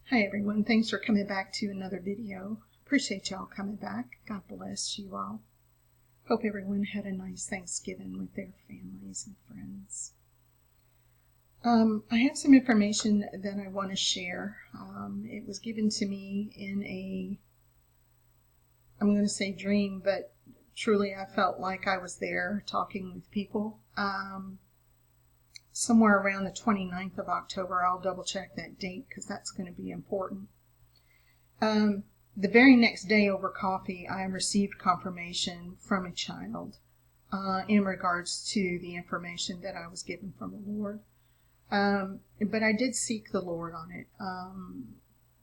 Hi everyone, thanks for coming back to another video. Appreciate y'all coming back. God bless you all. Hope everyone had a nice Thanksgiving with their families and friends. I have some information that I want to share. It was given to me in I'm going to say dream, but truly I felt like I was there talking with people. Somewhere around the 29th of October. I'll double check that date because that's going to be important. The very next day over coffee, I received confirmation from a child in regards to the information that I was given from the Lord. But I did seek the Lord on it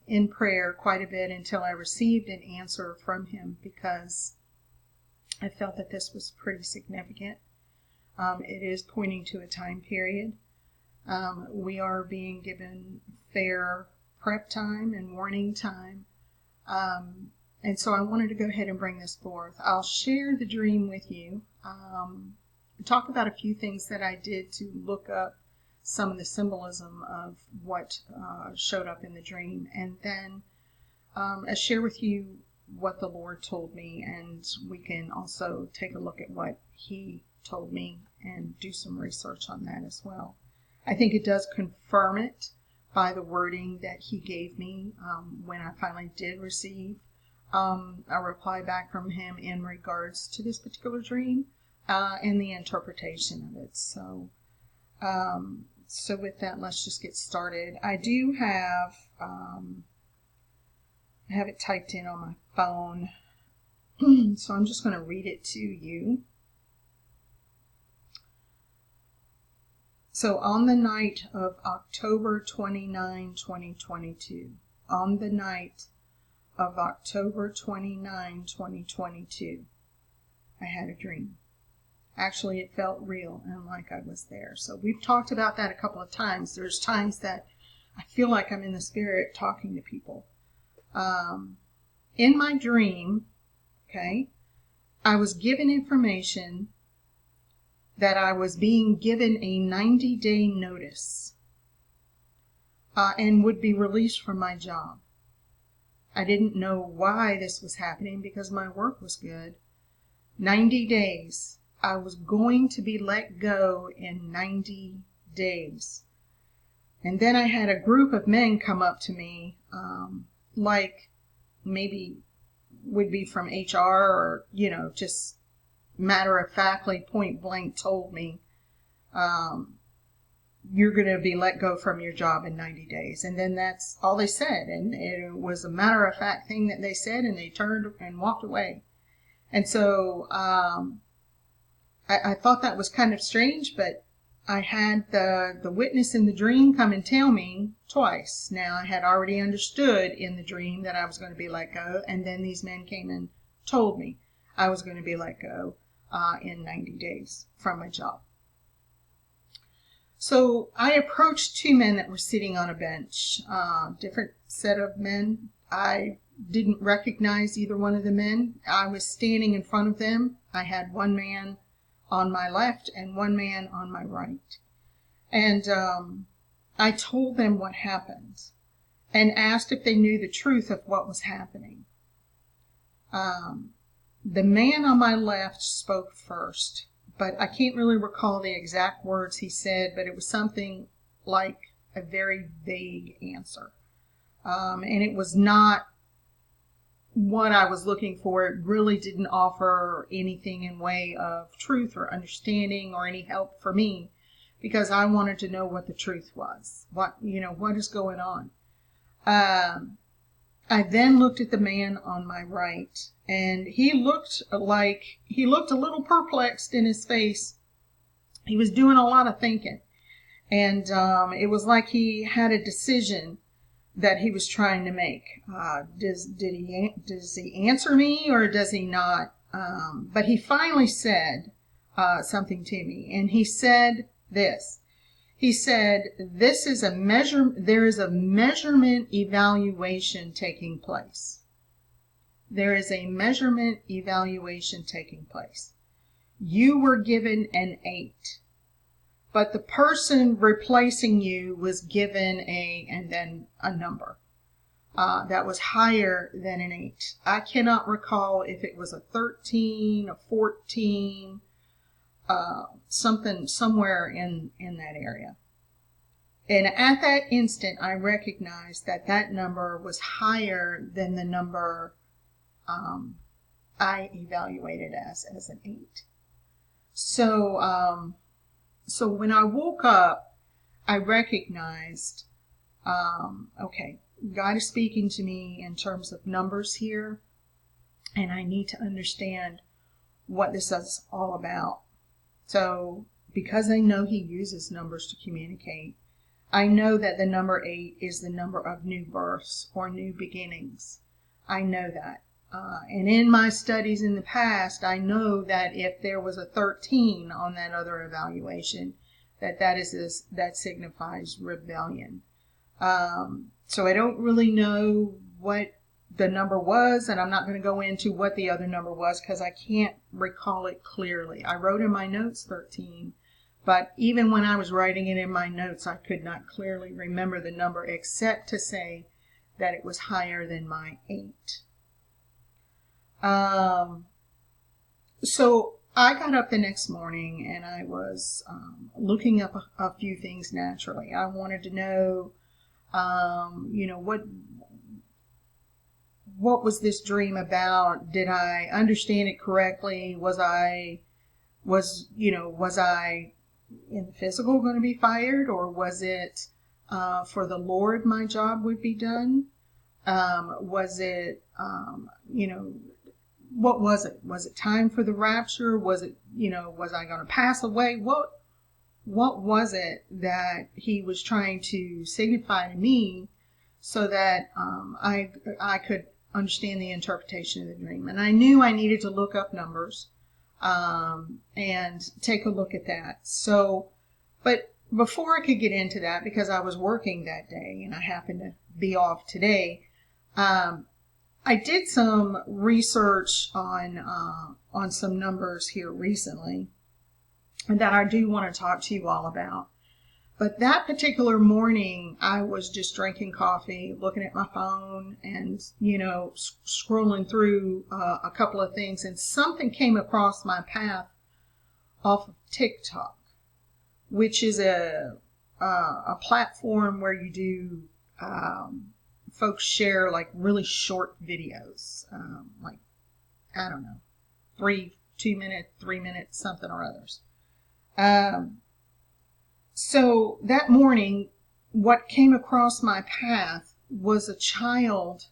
in prayer quite a bit until I received an answer from him because I felt that this was pretty significant. It is pointing to a time period. We are being given fair prep time and warning time. And so I wanted to go ahead and bring this forth. I'll share the dream with you. Talk about a few things that I did to look up some of the symbolism of what showed up in the dream. And then I'll share with you what the Lord told me. And we can also take a look at what he told me and do some research on that as well. I think it does confirm it by the wording that he gave me when I finally did receive a reply back from him in regards to this particular dream and the interpretation of it. So with that, let's just get started. I do have it typed in on my phone, so I'm just going to read it to you. So on the night of October 29, 2022, on the night of October 29, 2022, I had a dream. Actually, it felt real and like I was there. So we've talked about that a couple of times. There's times that I feel like I'm in the spirit talking to people. In my dream, I was given information that I was being given a 90-day notice and would be released from my job. I didn't know why this was happening because my work was good. 90 days. I was going to be let go in 90 days. And then I had a group of men come up to me, like maybe would be from HR or, just matter-of-factly, point-blank told me, you're going to be let go from your job in 90 days. And then that's all they said. And it was a matter-of-fact thing that they said, and they turned and walked away. And so I thought that was kind of strange, but I had the witness in the dream come and tell me twice. Now, I had already understood in the dream that I was going to be let go, and then these men came and told me I was going to be let go in 90 days from my job. So I approached two men that were sitting on a bench, different set of men. I didn't recognize either one of the men. I was standing in front of them. I had one man on my left and one man on my right. And I told them what happened and asked if they knew the truth of what was happening. The man on my left spoke first, but I can't really recall the exact words he said, but it was something like a very vague answer. And it was not what I was looking for. It really didn't offer anything in way of truth or understanding or any help for me because I wanted to know what the truth was. What is going on? I then looked at the man on my right, and he looked a little perplexed in his face. He was doing a lot of thinking, and it was like he had a decision that he was trying to make. Does he answer me or does he not? But he finally said something to me, and he said this. He said, there is a measurement evaluation taking place. There is a measurement evaluation taking place. You were given an 8, but the person replacing you was given and then a number. that was higher than an 8. I cannot recall if it was a 13, a 14, something somewhere in that area. And at that instant, I recognized that that number was higher than the number I evaluated as an 8. So when I woke up, I recognized, okay, God is speaking to me in terms of numbers here, and I need to understand what this is all about. So because I know He uses numbers to communicate, I know that the number 8 is the number of new births or new beginnings. I know that. And in my studies in the past, I know that if there was a 13 on that other evaluation, that signifies rebellion. So I don't really know what the number was, and I'm not going to go into what the other number was because I can't recall it clearly. I wrote in my notes 13, but even when I was writing it in my notes, I could not clearly remember the number except to say that it was higher than my 8. So I got up the next morning and I was looking up a few things naturally. I wanted to know, what was this dream about? Did I understand it correctly? Was I in the physical going to be fired, or was it for the Lord my job would be done? Was it, what was it? Was it time for the rapture? Was it, was I going to pass away? What was it that He was trying to signify to me so that I could understand the interpretation of the dream? And I knew I needed to look up numbers and take a look at that. So, but before I could get into that, because I was working that day and I happened to be off today, I did some research on some numbers here recently that I do want to talk to you all about. But that particular morning, I was just drinking coffee, looking at my phone, and scrolling through a couple of things, and something came across my path off of TikTok, which is a platform where you do folks share like really short videos, like, I don't know, 2 minutes, 3 minutes, something or others. So that morning, what came across my path was a child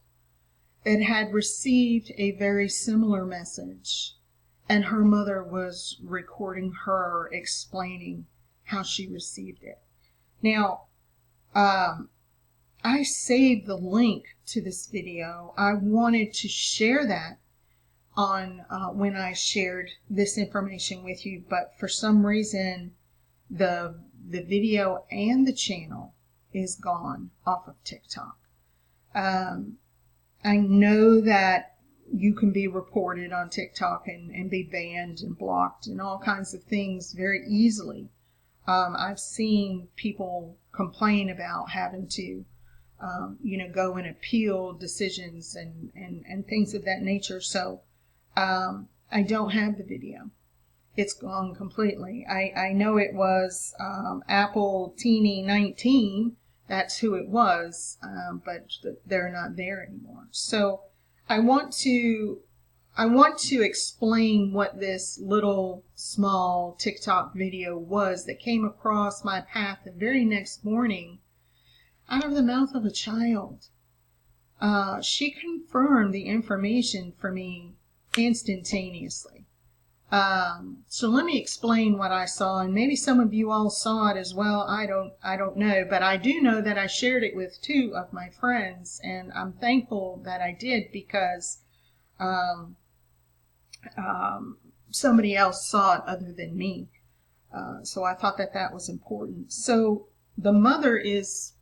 that had received a very similar message, and her mother was recording her explaining how she received it. Now, I saved the link to this video. I wanted to share that on when I shared this information with you, but for some reason the video and the channel is gone off of TikTok. I know that you can be reported on TikTok and be banned and blocked and all kinds of things very easily. I've seen people complain about having to go and appeal decisions and things of that nature. So I don't have the video. It's gone completely. I know it was Apple Teeny 19. That's who it was, but they're not there anymore. So I want to explain what this little small TikTok video was that came across my path the very next morning out of the mouth of a child. She confirmed the information for me instantaneously. So let me explain what I saw, and maybe some of you all saw it as well. I don't know, but I do know that I shared it with 2 of my friends, and I'm thankful that I did because somebody else saw it other than me. So I thought that was important. So the mother is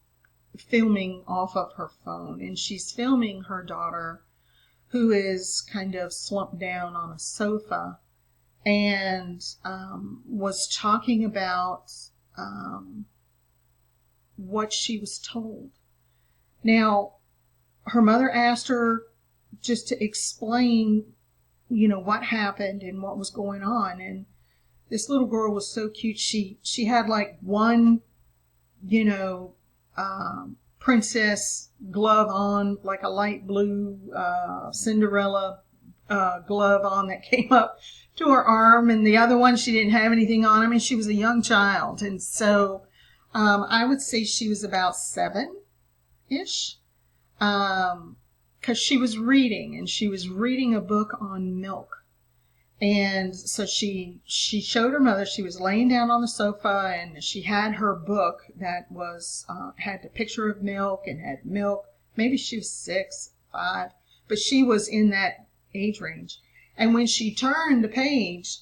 filming off of her phone, and she's filming her daughter, who is kind of slumped down on a sofa, and was talking about what she was told. Now, her mother asked her just to explain, what happened and what was going on. And this little girl was so cute. She had like one, princess glove on, like a light blue Cinderella glove on that came up to her arm, and the other one she didn't have anything on. I mean, she was a young child, and so I would say she was about 7-ish, because she was reading a book on milk. And so she showed her mother. She was laying down on the sofa, and she had her book that was had the picture of milk and had milk. Maybe she was 6, 5, but she was in that age range. And when she turned the page,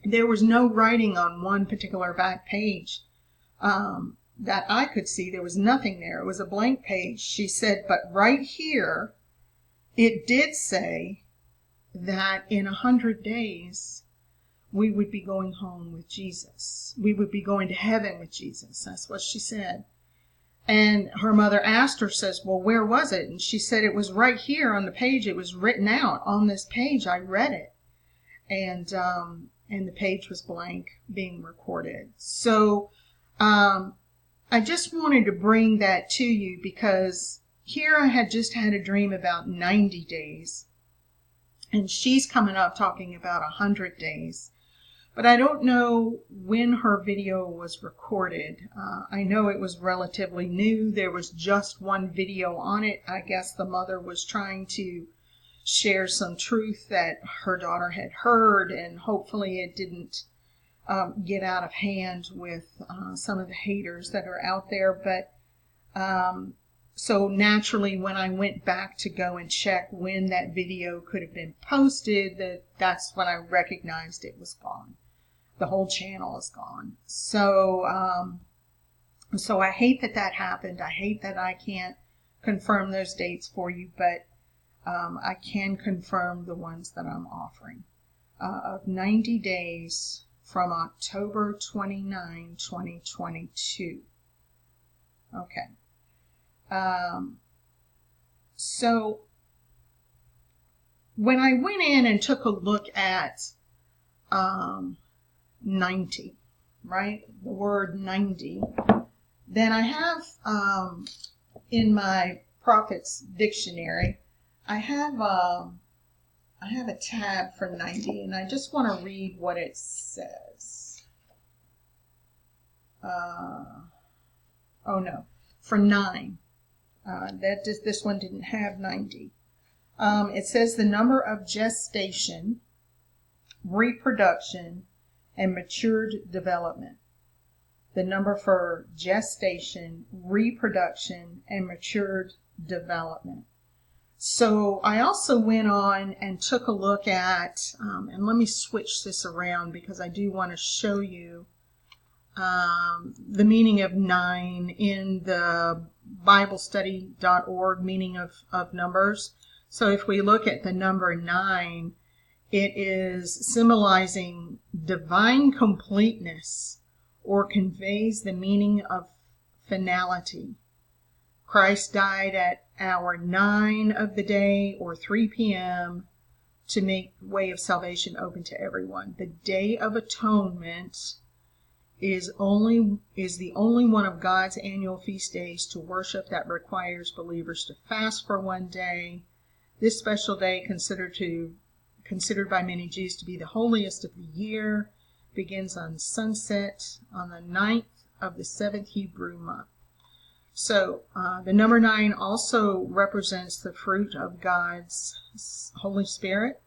there was no writing on one particular back page that I could see. There was nothing there. It was a blank page. She said, but right here, it did say that in 100 days, we would be going home with Jesus. We would be going to heaven with Jesus. That's what she said. And her mother asked her, says, well, where was it? And she said, it was right here on the page. It was written out on this page. I read it. And the page was blank, being recorded. So I just wanted to bring that to you, because here I had just had a dream about 90 days. And she's coming up talking about 100 days. But I don't know when her video was recorded. I know it was relatively new. There was just one video on it. I guess the mother was trying to share some truth that her daughter had heard, and hopefully it didn't get out of hand with some of the haters that are out there. But so naturally, when I went back to go and check when that video could have been posted, that's when I recognized it was gone. The whole channel is gone. So I hate that happened. I hate that I can't confirm those dates for you, but I can confirm the ones that I'm offering of 90 days from October 29, 2022. Okay. So when I went in and took a look at 90, right? The word 90. Then I have in my Prophet's Dictionary, I have a tab for 90, and I just want to read what it says. For 9. This one didn't have 90. It says the number of gestation, reproduction, and matured development. The number for gestation, reproduction, and matured development. So I also went on and took a look at, and let me switch this around because I do want to show you the meaning of 9 in the BibleStudy.org meaning of numbers. So if we look at the number 9, it is symbolizing divine completeness, or conveys the meaning of finality. Christ died at hour 9 of the day, or 3 p.m., to make way of salvation open to everyone. The Day of Atonement is the only one of God's annual feast days to worship that requires believers to fast for one day. This special day, considered by many Jews to be the holiest of the year, begins on sunset on the 9th of the 7th Hebrew month. So the number 9 also represents the fruit of God's Holy Spirit.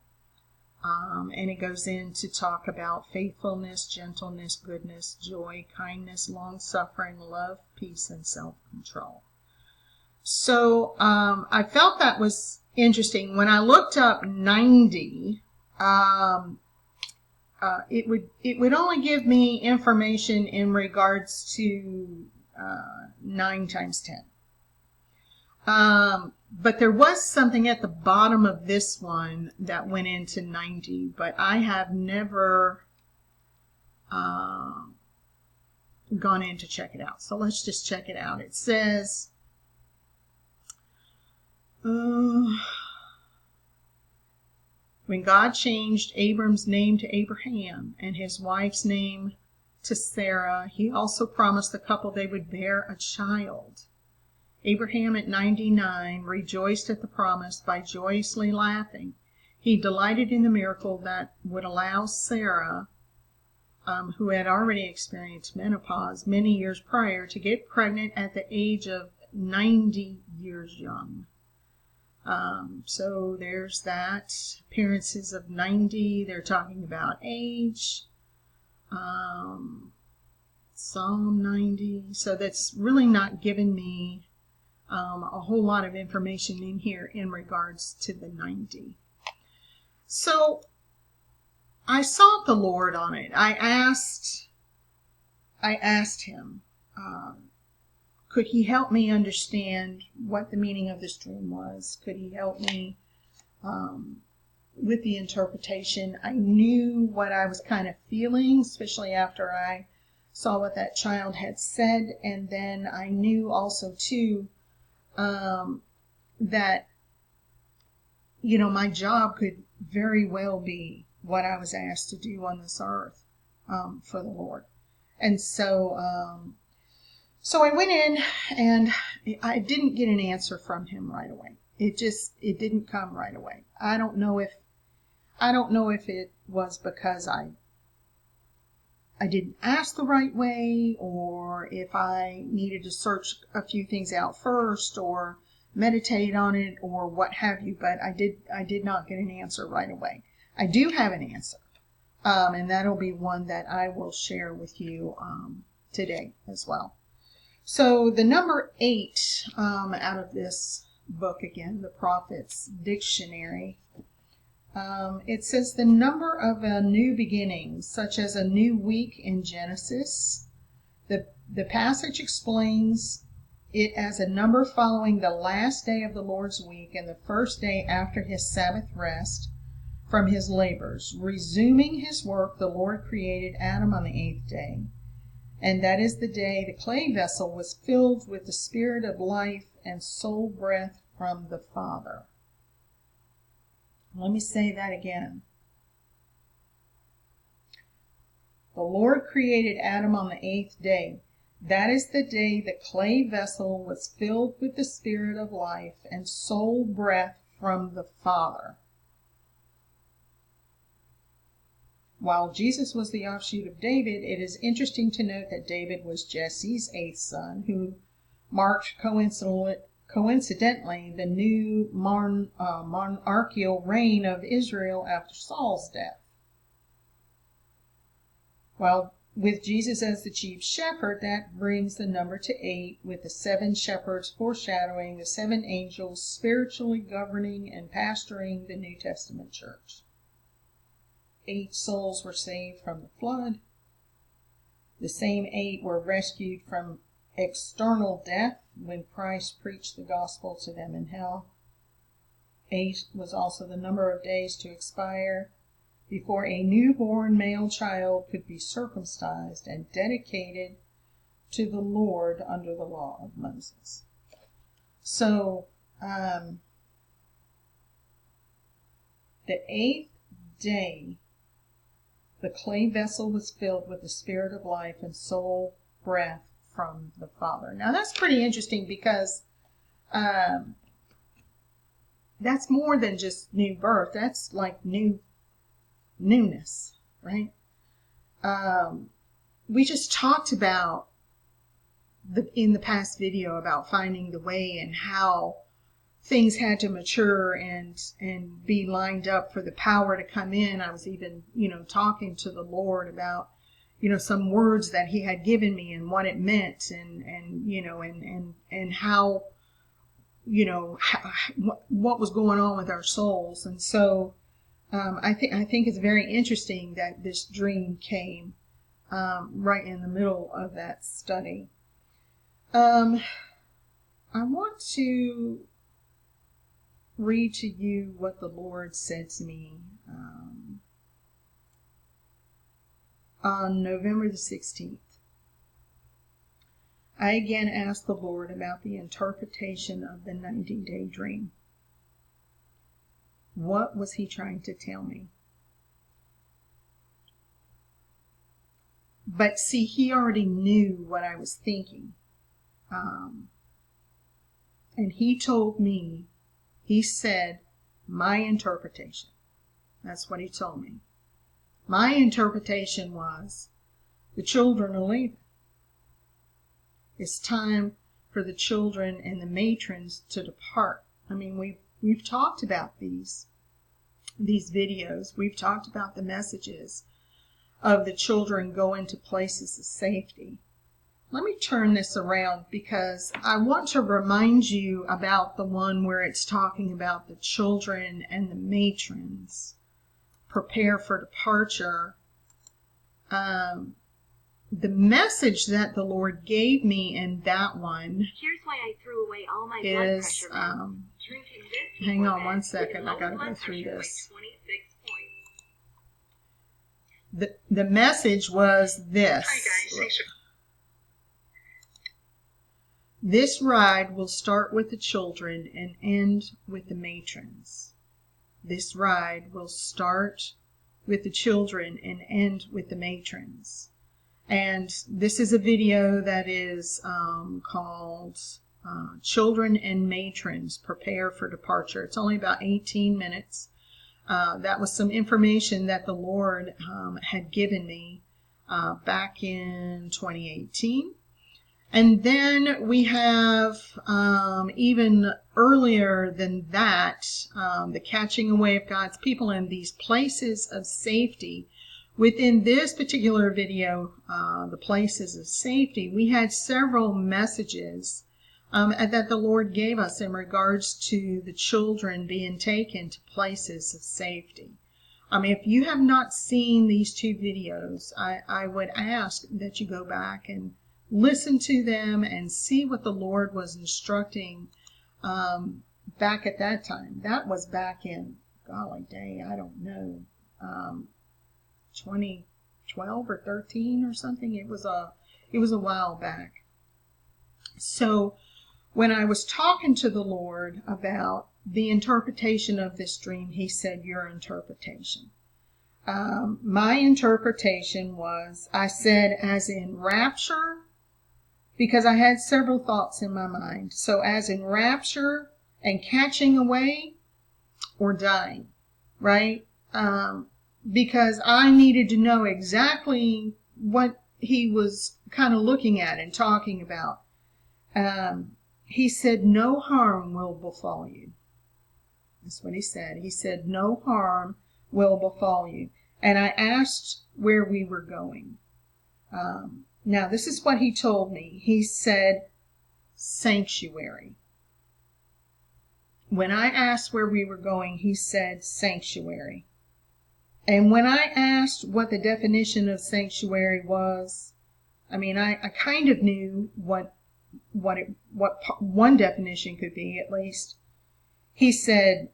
And it goes in to talk about faithfulness, gentleness, goodness, joy, kindness, long-suffering, love, peace, and self-control. So I felt that was interesting. When I looked up 90, it would only give me information in regards to 9 times 10. But there was something at the bottom of this one that went into 90, but I have never gone in to check it out. So let's just check it out. It says, When God changed Abram's name to Abraham and his wife's name to Sarah, he also promised the couple they would bear a child. Abraham at 99 rejoiced at the promise by joyously laughing. He delighted in the miracle that would allow Sarah, who had already experienced menopause many years prior, to get pregnant at the age of 90 years young. So there's that. Appearances of 90, they're talking about age. Psalm 90. So that's really not giving me a whole lot of information in here in regards to the 90. So I sought the Lord on it. I asked him, could he help me understand what the meaning of this dream was? Could he help me with the interpretation? I knew what I was kind of feeling, especially after I saw what that child had said. And then I knew also, too, that, my job could very well be what I was asked to do on this earth for the Lord. And so I went in, and I didn't get an answer from him right away. It didn't come right away. I don't know if it was because I didn't ask the right way, or if I needed to search a few things out first, or meditate on it, or what have you. But I did not get an answer right away. I do have an answer, and that'll be one that I will share with you today as well. So the number 8 out of this book, again, the Prophet's Dictionary, it says the number of a new beginning, such as a new week in Genesis. The passage explains it as a number following the last day of the Lord's week and the first day after his Sabbath rest from his labors. Resuming his work, the Lord created Adam on the 8th day. And that is the day the clay vessel was filled with the spirit of life and soul breath from the Father. Let me say that again. The Lord created Adam on the 8th day. That is the day the clay vessel was filled with the spirit of life and soul breath from the Father. While Jesus was the offshoot of David, it is interesting to note that David was Jesse's 8th son, who marked coincidentally the new monarchical reign of Israel after Saul's death. While with Jesus as the chief shepherd, that brings the number to 8, with the 7 shepherds foreshadowing the 7 angels spiritually governing and pastoring the New Testament church. 8 souls were saved from the flood. The same 8 were rescued from external death when Christ preached the gospel to them in hell. 8 was also the number of days to expire before a newborn male child could be circumcised and dedicated to the Lord under the law of Moses. So, the 8th day, the clay vessel was filled with the spirit of life and soul breath from the Father. Now that's pretty interesting, because that's more than just new birth. That's like newness, right? We just talked about in the past video about finding the way and how things had to mature and be lined up for the power to come in. I was even, talking to the Lord about, some words that he had given me and what it meant, and how, what was going on with our souls. And so I think it's very interesting that this dream came right in the middle of that study. I want to read to you what the Lord said to me on November the 16th. I again asked the Lord about the interpretation of the 90-day dream. What was he trying to tell me? But see, he already knew what I was thinking. And he told me, he said, my interpretation. That's what he told me. My interpretation was, the children are leaving. It's time for the children and the matrons to depart. I mean, we've talked about these videos. We've talked about the messages of the children going to places of safety. Let me turn this around because I want to remind you about the one where it's talking about the children and the matrons prepare for departure. The message that the Lord gave me in that one Here's why I threw away all my blood is, pressure meds. Drinking this hang on one would second, I lower gotta blood go through pressure by this. 26 points. The message was this. Hi guys, thanks for... This ride will start with the children and end with the matrons. This ride will start with the children and end with the matrons. And this is a video that is called Children and Matrons Prepare for Departure. It's only about 18 minutes. That was some information that the Lord had given me back in 2018. And then we have even earlier than that, the catching away of God's people in these places of safety. Within this particular video, the places of safety, we had several messages that the Lord gave us in regards to the children being taken to places of safety. If you have not seen these two videos, I would ask that you go back and listen to them and see what the Lord was instructing back at that time. That was back in, golly day, I don't know, 2012 or 13 or something. It was a while back. So when I was talking to the Lord about the interpretation of this dream, he said, your interpretation. My interpretation was, I said, as in rapture, because I had several thoughts in my mind. So as in rapture and catching away or dying, right? Because I needed to know exactly what he was kind of looking at and talking about. He said, no harm will befall you. That's what he said. He said, no harm will befall you. And I asked where we were going. Now, this is what he told me. He said, sanctuary. When I asked where we were going, he said, sanctuary. And when I asked what the definition of sanctuary was, I kind of knew what one definition could be, at least. He said,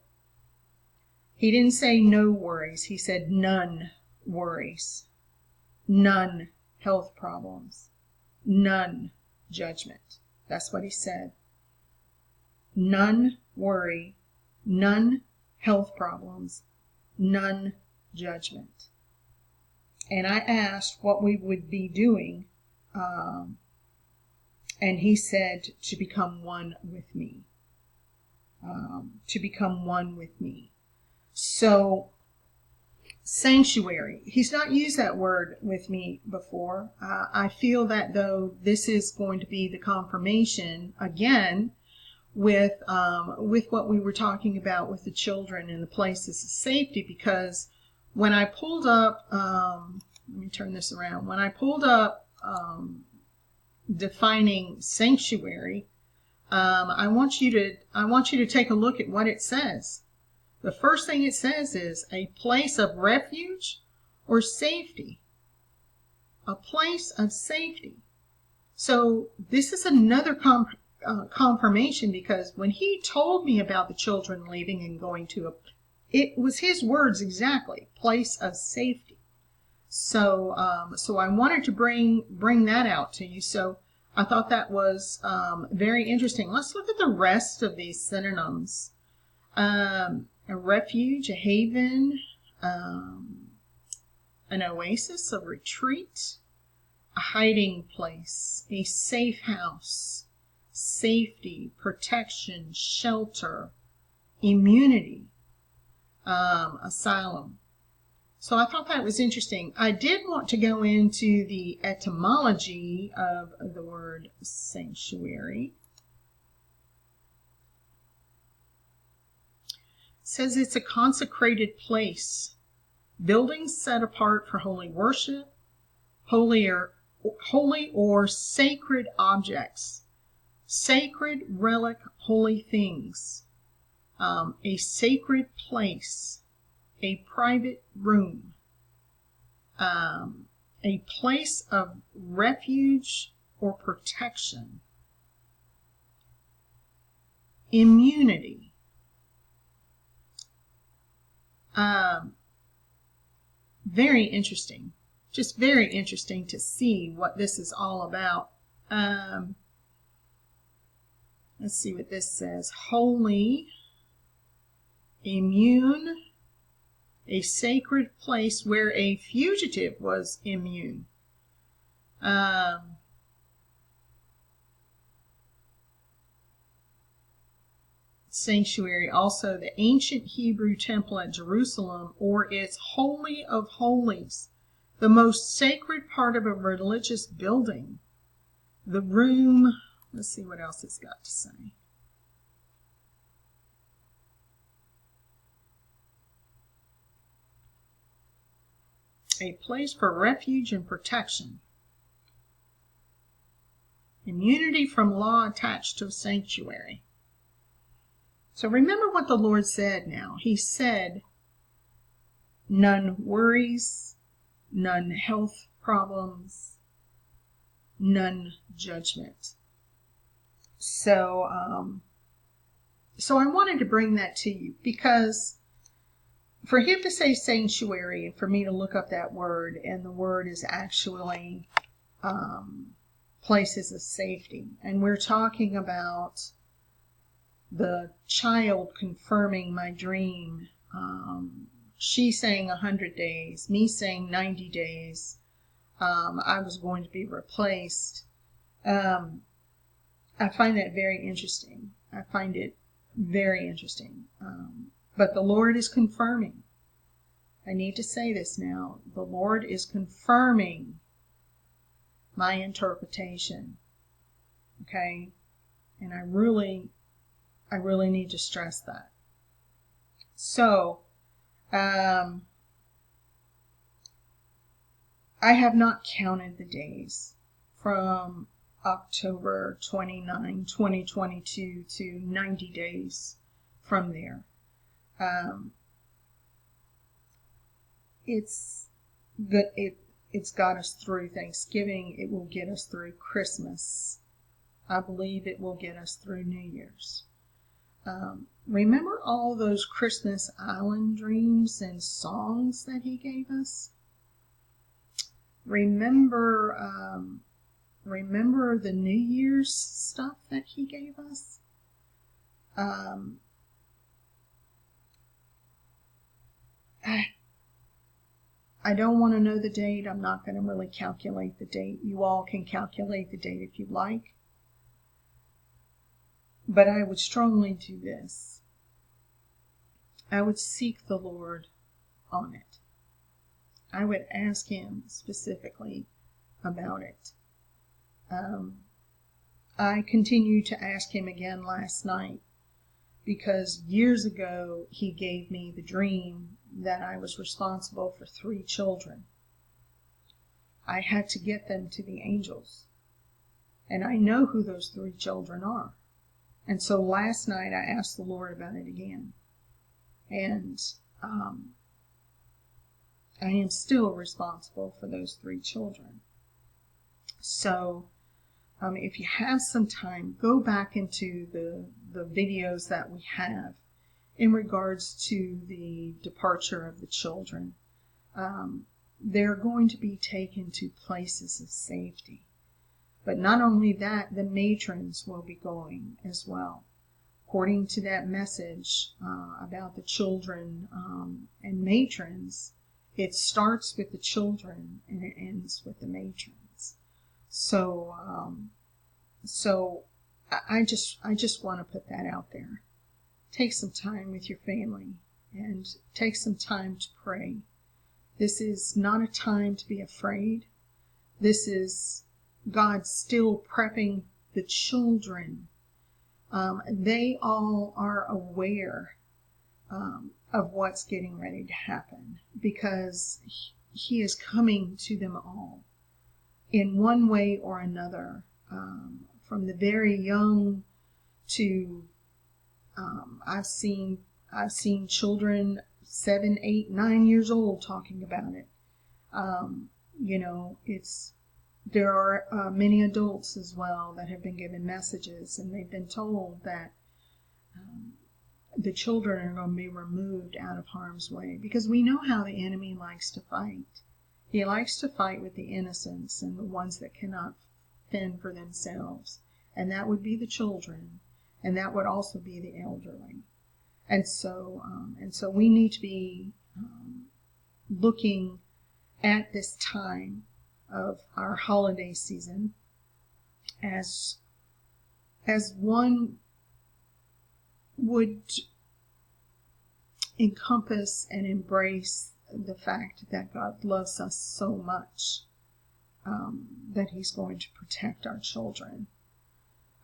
he didn't say no worries. He said none worries, none health problems, none judgment. That's what he said. None worry, none health problems, none judgment. And I asked what we would be doing, and he said to become one with me. To become one with me. So, sanctuary. He's not used that word with me before. I feel that though this is going to be the confirmation again with what we were talking about with the children and the places of safety, because when I pulled up, let me turn this around. When I pulled up defining sanctuary, I want you to take a look at what it says. The first thing it says is a place of refuge or safety. A place of safety. So this is another confirmation, because when he told me about the children leaving and going to it was his words exactly, place of safety. So I wanted to bring that out to you. So I thought that was very interesting. Let's look at the rest of these synonyms. a refuge, a haven, an oasis, a retreat, a hiding place, a safe house, safety, protection, shelter, immunity, asylum. So I thought that was interesting. I did want to go into the etymology of the word sanctuary. It says it's a consecrated place, building set apart for holy worship, holy or sacred objects, sacred relic, holy things, a sacred place, a private room, a place of refuge or protection, immunity. Very interesting. Just very interesting to see what this is all about. Let's see what this says. Holy, immune, a sacred place where a fugitive was immune. Sanctuary, also the ancient Hebrew temple at Jerusalem, or its Holy of Holies, the most sacred part of a religious building. The room, let's see what else it's got to say. A place for refuge and protection. Immunity from law attached to a sanctuary. So remember what the Lord said now. He said, none worries, none health problems, none judgment. So I wanted to bring that to you because for him to say sanctuary and for me to look up that word, and the word is actually places of safety. And we're talking about the child confirming my dream. She saying 100 days, me saying 90 days. I was going to be replaced. I find that very interesting. I find it very interesting. But the Lord is confirming. I need to say this now. The Lord is confirming my interpretation. Okay? And I really need to stress that. So, I have not counted the days from October 29, 2022 to 90 days from there. It's good. It's got us through Thanksgiving. It will get us through Christmas. I believe it will get us through New Year's. Remember all those Christmas Island dreams and songs that he gave us? Remember the New Year's stuff that he gave us? I don't want to know the date. I'm not going to really calculate the date. You all can calculate the date if you'd like. But I would strongly do this. I would seek the Lord on it. I would ask him specifically about it. I continued to ask him again last night because years ago he gave me the dream that I was responsible for 3 children. I had to get them to the angels. And I know who those 3 children are. And so last night I asked the Lord about it again. And I am still responsible for those 3 children. So if you have some time, go back into the videos that we have in regards to the departure of the children. They're going to be taken to places of safety. But not only that, the matrons will be going as well. Of according to that message about the children and matrons, it starts with the children and it ends with the matrons. So, I just want to put that out there. Take some time with your family and take some time to pray. This is not a time to be afraid. This is God still prepping the children. They all are aware of what's getting ready to happen because He is coming to them all in one way or another, from the very young to I've seen children 7, 8, 9 years old talking about it. There are many adults as well that have been given messages, and they've been told that the children are going to be removed out of harm's way, because we know how the enemy likes to fight. He likes to fight with the innocents and the ones that cannot fend for themselves, and that would be the children, and that would also be the elderly. And so we need to be looking at this time of our holiday season as one would encompass and embrace the fact that God loves us so much, that He's going to protect our children.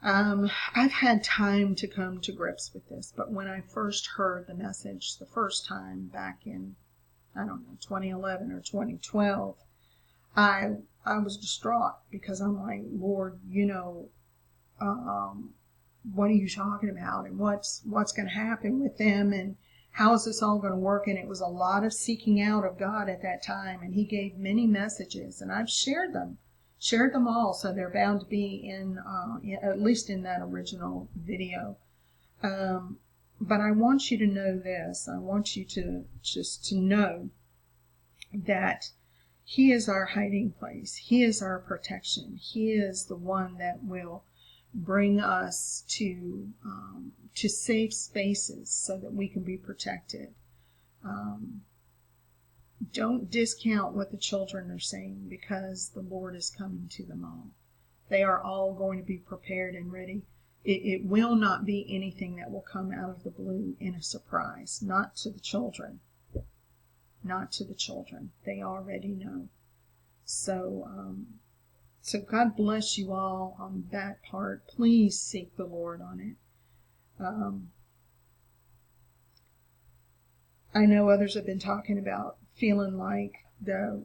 I've had time to come to grips with this, but when I first heard the message the first time back in, 2011 or 2012, I was distraught because I'm like, Lord, what are you talking about, and what's going to happen with them, and how is this all going to work? And it was a lot of seeking out of God at that time, and He gave many messages, and I've shared them all, so they're bound to be in at least in that original video. But I want you to know this. I want you to know that He is our hiding place. He is our protection. He is the one that will bring us to safe spaces so that we can be protected. Don't discount what the children are saying, because the Lord is coming to them all. They are all going to be prepared and ready. It will not be anything that will come out of the blue in a surprise. Not to the children. Not to the children. They already know. So God bless you all on that part. Please seek the Lord on it. I know others have been talking about feeling like that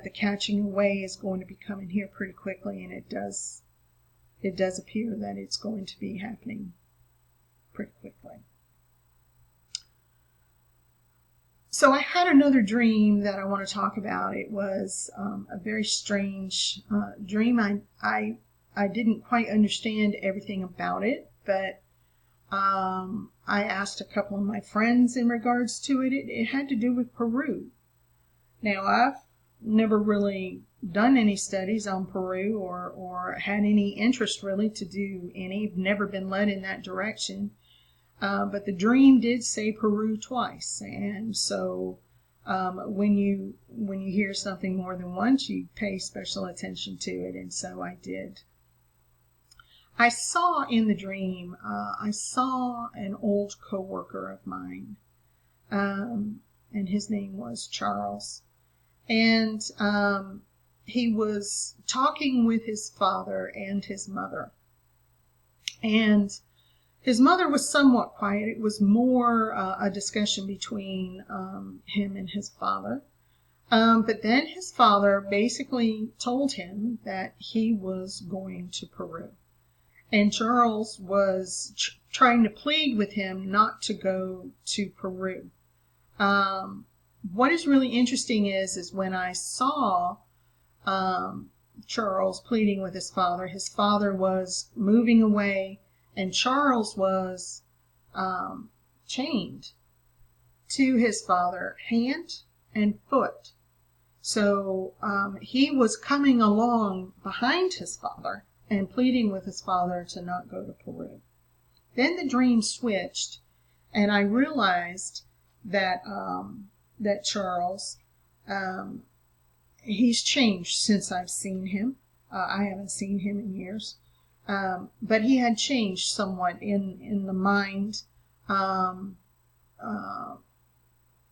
the catching away is going to be coming here pretty quickly, and it does appear that it's going to be happening pretty quickly. So I had another dream that I want to talk about. It was a very strange dream. I didn't quite understand everything about it, but I asked a couple of my friends in regards to it. It had to do with Peru. Now, I've never really done any studies on Peru or had any interest really to do any. Never been led in that direction. But the dream did say Peru twice, and so when you hear something more than once, you pay special attention to it, and so I did. I saw in the dream, I saw an old coworker of mine, and his name was Charles, and he was talking with his father and his mother, and his mother was somewhat quiet. It was more a discussion between him and his father. But then his father basically told him that he was going to Peru. And Charles was trying to plead with him not to go to Peru. What is really interesting is when I saw Charles pleading with his father was moving away, and Charles was chained to his father, hand and foot. So he was coming along behind his father and pleading with his father to not go to Peru. Then the dream switched, and I realized that that Charles, he's changed since I've seen him. I haven't seen him in years, but he had changed somewhat in the mind.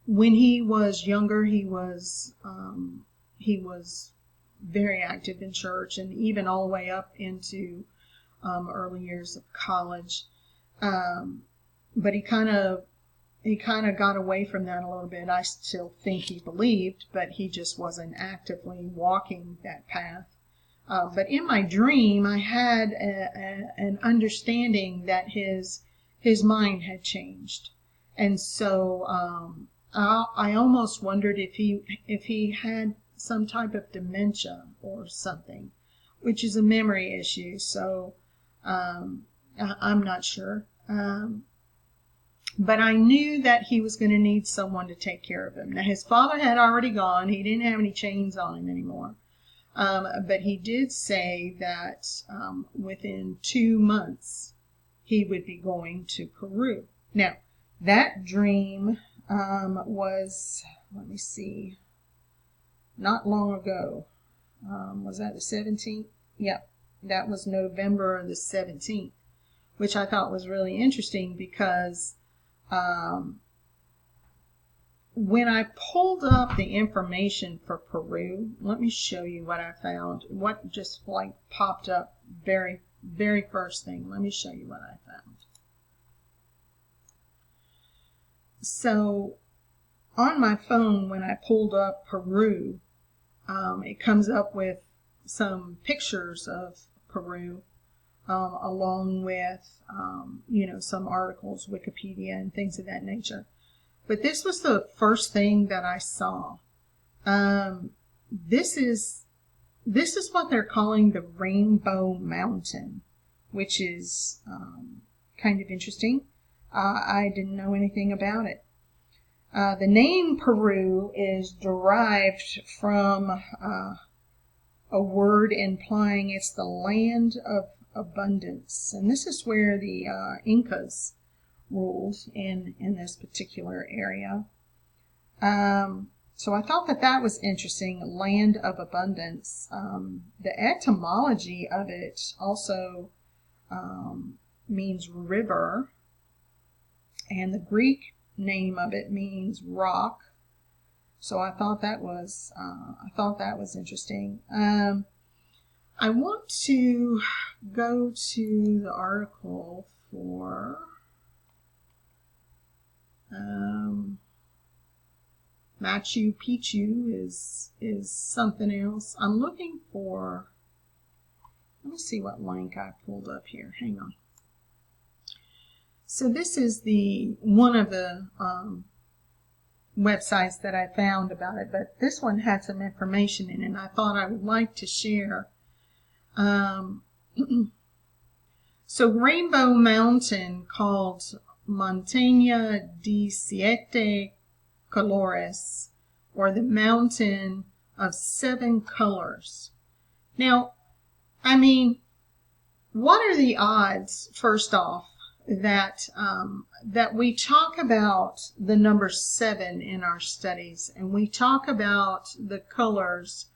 When he was younger, he was very active in church, and even all the way up into early years of college. But he kind of got away from that a little bit. I still think he believed, but he just wasn't actively walking that path. But in my dream, I had an understanding that his mind had changed, and so I almost wondered if he had some type of dementia or something, which is a memory issue. So I'm not sure. But I knew that he was going to need someone to take care of him. Now, his father had already gone. He didn't have any chains on him anymore. But he did say that within 2 months he would be going to Peru. Now, that dream was, let me see, not long ago. Was that the 17th? Yep, that was November the 17th, which I thought was really interesting because when I pulled up the information for Peru, let me show you what I found. What just like popped up very, very first thing. Let me show you what I found. So on my phone, when I pulled up Peru, it comes up with some pictures of Peru, along with, some articles, Wikipedia, and things of that nature. But this was the first thing that I saw. This is what they're calling the Rainbow Mountain, which is kind of interesting. I didn't know anything about it. The name Peru is derived from a word implying it's the land of abundance. And this is where the Incas ruled in this particular area. So I thought that was interesting, land of abundance. The etymology of it also means river, and the Greek name of it means rock. So I thought that was interesting. I want to go to the article for Machu Picchu is something else. I'm looking for, let me see what link I pulled up here. Hang on. So this is one of the websites that I found about it, but this one had some information in it, and I thought I would like to share. So Rainbow Mountain, called Montaña de Siete Colores, or the Mountain of Seven Colors. Now, I mean, what are the odds, first off, that we talk about the number 7 in our studies, and we talk about the colors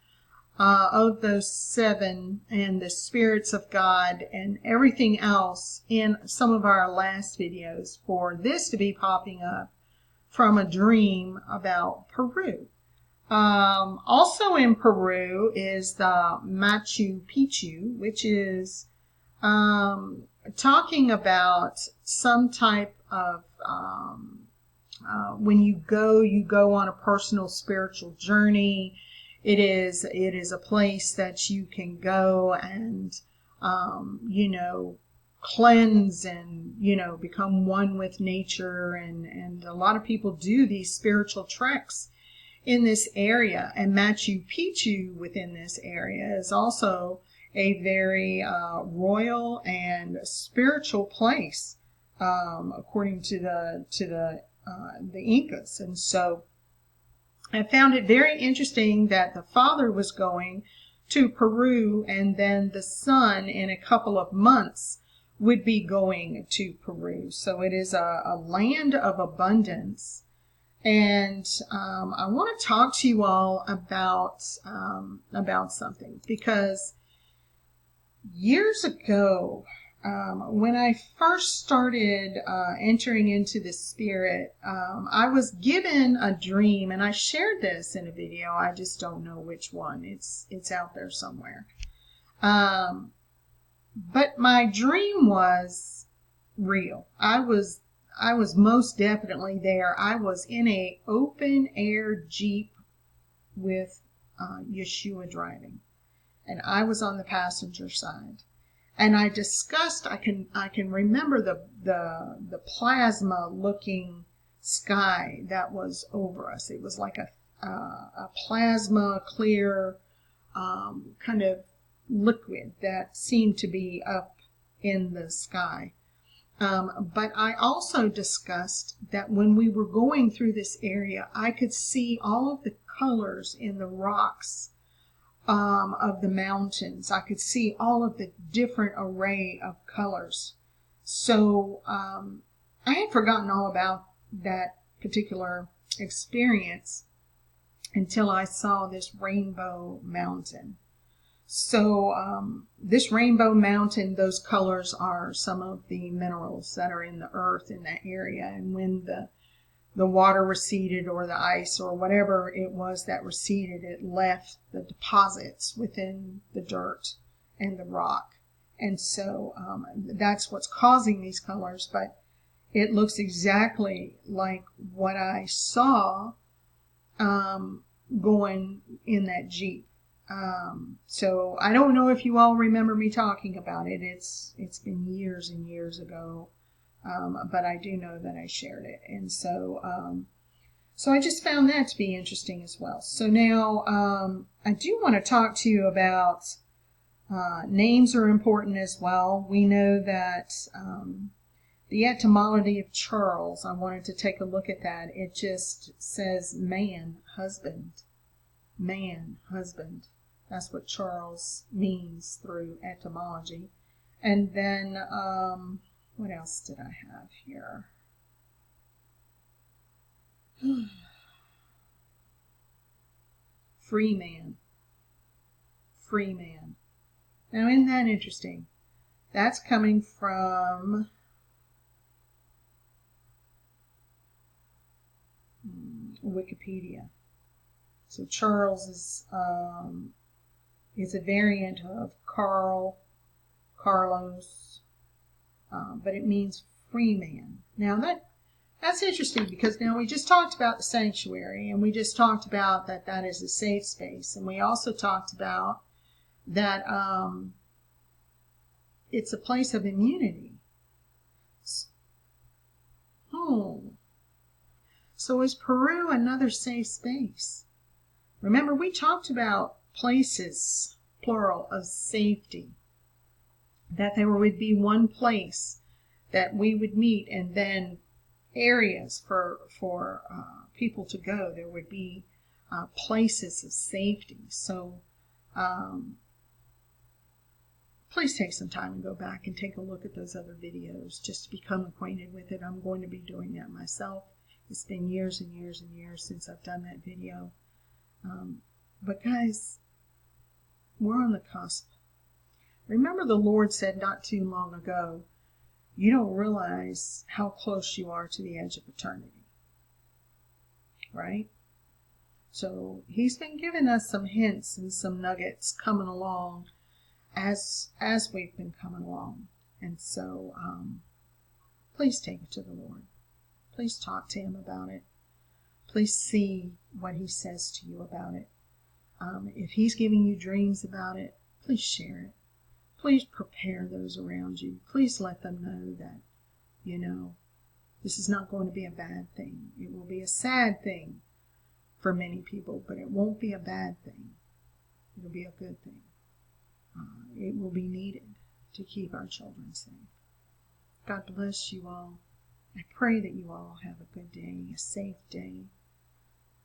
of those 7 and the spirits of God and everything else in some of our last videos, for this to be popping up from a dream about Peru. Also in Peru is the Machu Picchu, which is talking about some type of when you go on a personal spiritual journey. It is a place that you can go and cleanse and become one with nature, and a lot of people do these spiritual treks in this area. And Machu Picchu within this area is also a very royal and spiritual place, according to the Incas. And so I found it very interesting that the father was going to Peru, and then the son in a couple of months would be going to Peru. So it is a land of abundance. And I want to talk to you all about something, because years ago, when I first started entering into the spirit, I was given a dream, and I shared this in a video. I just don't know which one. It's out there somewhere. But my dream was real. I was most definitely there. I was in a open air Jeep with Yeshua driving, and I was on the passenger side. And I discussed. I can remember the plasma looking sky that was over us. It was like a plasma clear kind of liquid that seemed to be up in the sky. But I also discussed that when we were going through this area, I could see all of the colors in the rocks of the mountains. I could see all of the different array of colors. So I had forgotten all about that particular experience until I saw this rainbow mountain. So this rainbow mountain, those colors are some of the minerals that are in the earth in that area. And when the water receded, or the ice, or whatever it was that receded, it left the deposits within the dirt and the rock. And so that's what's causing these colors. But it looks exactly like what I saw going in that Jeep. So I don't know if you all remember me talking about it. It's been years and years ago, but I do know that I shared it. And so I just found that to be interesting as well. So now I do want to talk to you about names are important as well. We know that the etymology of Charles, I wanted to take a look at that. It just says man, husband. Man, husband. That's what Charles means through etymology. And then, what else did I have here? Free man. Free man. Now, isn't that interesting? That's coming from Wikipedia. So Charles is a variant of Carl, Carlos, but it means free man. Now that's interesting, because now we just talked about the sanctuary, and we just talked about that is a safe space, and we also talked about that it's a place of immunity. So is Peru another safe space? Remember, we talked about places, plural, of safety. That there would be one place that we would meet, and then areas for people to go. There would be places of safety. So please take some time and go back and take a look at those other videos just to become acquainted with it. I'm going to be doing that myself. It's been years and years and years since I've done that video. But guys, we're on the cusp. Remember, the Lord said not too long ago, you don't realize how close you are to the edge of eternity. Right? So he's been giving us some hints and some nuggets coming along as we've been coming along. And so please take it to the Lord. Please talk to him about it. Please see what he says to you about it. If he's giving you dreams about it, please share it. Please prepare those around you. Please let them know that, this is not going to be a bad thing. It will be a sad thing for many people, but it won't be a bad thing. It'll be a good thing. It will be needed to keep our children safe. God bless you all. I pray that you all have a good day, a safe day.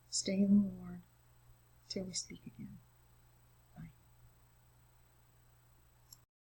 Stay in the Lord till we speak again.